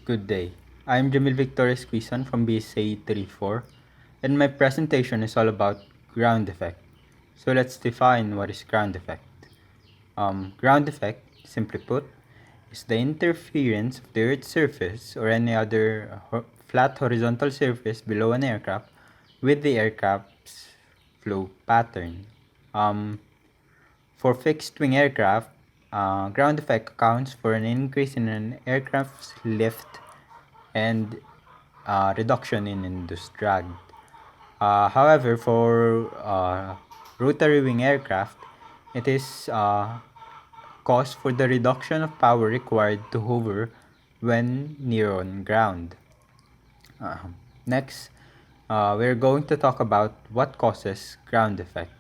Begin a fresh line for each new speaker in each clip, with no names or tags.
Good day. I'm Jamil Victorious Cuison from BSA 34, and my presentation is all about ground effect. So let's define what is ground effect. Ground effect, simply put, is the interference of the Earth's surface or any other flat horizontal surface below an aircraft with the aircraft's flow pattern. Um, for fixed-wing aircraft, ground effect accounts for an increase in an aircraft's lift and reduction in induced drag. However, for rotary wing aircraft, it is cause for the reduction of power required to hover when near on ground. Next, we're going to talk about what causes ground effect.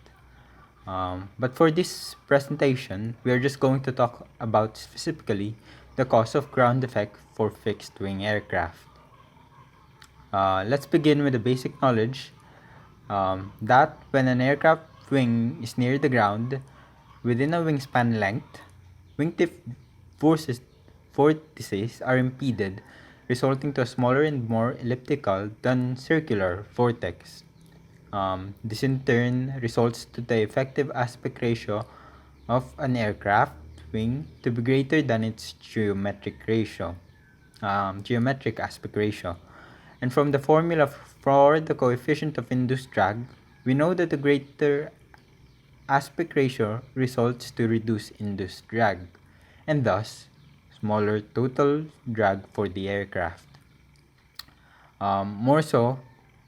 But for this presentation, we are just going to talk about specifically the cause of ground effect for fixed wing aircraft. Let's begin with the basic knowledge that when an aircraft wing is near the ground within a wingspan length, wingtip forces vortices are impeded, resulting to a smaller and more elliptical than circular vortex. This in turn results to the effective aspect ratio of an aircraft wing to be greater than its geometric aspect ratio. And from the formula for the coefficient of induced drag, we know that the greater aspect ratio results to reduce induced drag, and thus smaller total drag for the aircraft. More so,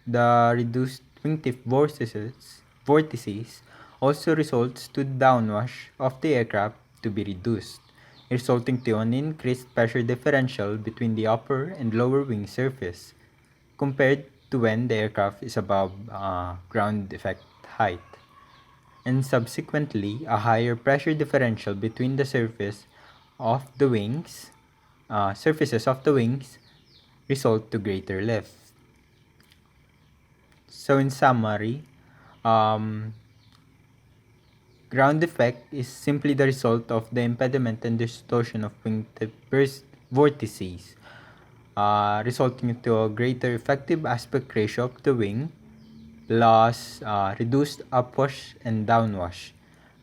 the reduced wingtip vortices also results to downwash of the aircraft to be reduced, resulting to an increased pressure differential between the upper and lower wing surface compared to when the aircraft is above ground effect height, and subsequently a higher pressure differential between the surfaces of the wings result to greater lift. So in summary, um, ground effect is simply the result of the impediment and distortion of wingtip vortices, resulting into a greater effective aspect ratio of the wing, plus reduced upwash and downwash,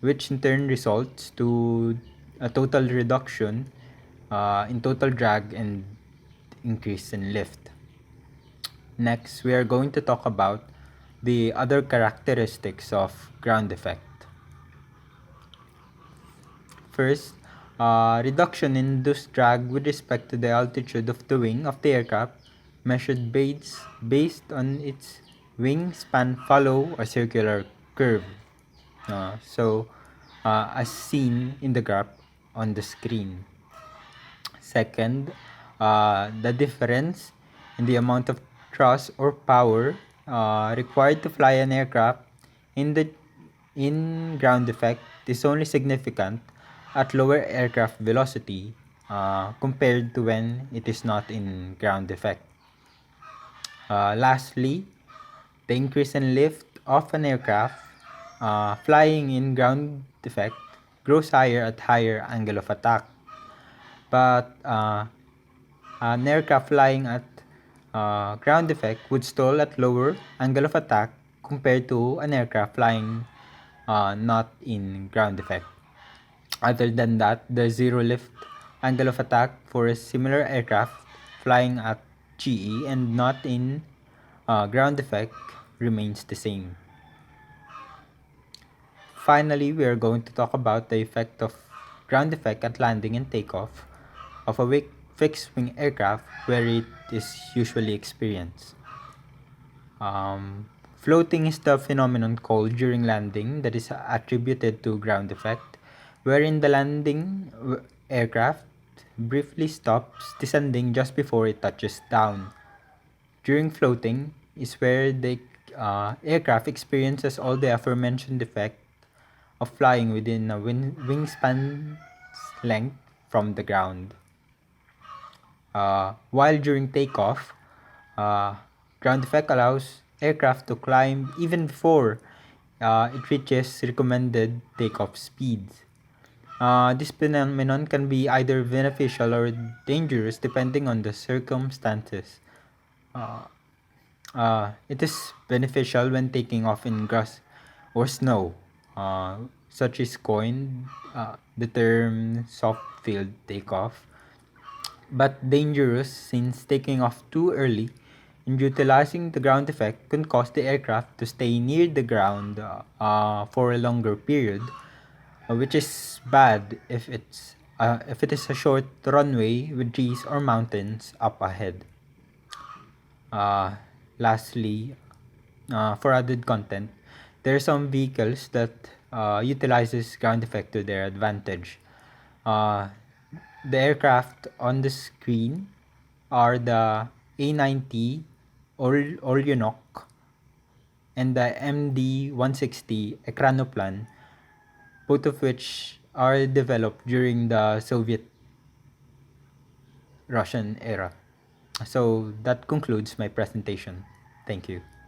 which in turn results to a total reduction in total drag and increase in lift. Next, we are going to talk about the other characteristics of ground effect. First, reduction in induced drag with respect to the altitude of the wing of the aircraft measured based on its wingspan follow a circular curve. As seen in the graph on the screen. Second, the difference in the amount of thrust or power required to fly an aircraft in ground effect is only significant at lower aircraft velocity compared to when it is not in ground effect. Lastly, the increase in lift of an aircraft flying in ground effect grows higher at higher angle of attack, but an aircraft flying at ground effect would stall at lower angle of attack compared to an aircraft flying not in ground effect. Other than that, the zero lift angle of attack for a similar aircraft flying at GE and not in ground effect remains the same. Finally, we are going to talk about the effect of ground effect at landing and takeoff of a fixed-wing aircraft where it is usually experienced. Floating is the phenomenon called during landing that is attributed to ground effect, wherein the landing aircraft briefly stops descending just before it touches down. During floating is where the aircraft experiences all the aforementioned effect of flying within a wingspan length from the ground. While during takeoff, uh, ground effect allows aircraft to climb even before it reaches recommended takeoff speeds. This phenomenon can be either beneficial or dangerous depending on the circumstances. Uh, it is beneficial when taking off in grass or snow, such is coined the term soft field takeoff, but dangerous since taking off too early and utilizing the ground effect can cause the aircraft to stay near the ground for a longer period, which is bad if it is a short runway with trees or mountains up ahead. Uh, Lastly, for added content, there are some vehicles that utilizes ground effect to their advantage. Uh, the aircraft on the screen are the A90 Olyonok and the MD-160 Ekranoplan, both of which are developed during the Soviet Russian era. So that concludes my presentation. Thank you.